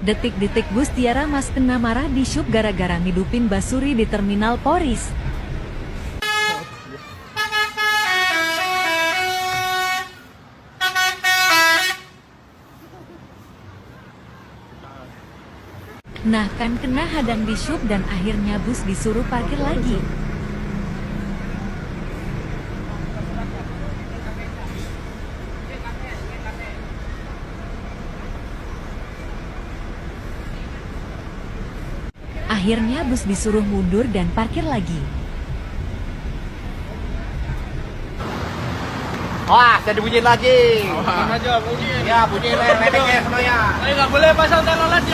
Detik-detik bus Tiara Mas kena marah di syub gara-gara ngidupin Basuri di Terminal Poris. Nah kan kena hadang di syub dan akhirnya bus disuruh parkir lagi. Akhirnya bus disuruh mundur dan parkir lagi. Wah, saya dibunyiin lagi. Aja bunyi. Ya, bunyiin ledeknya semuanya. Nggak boleh pasang telolet ya.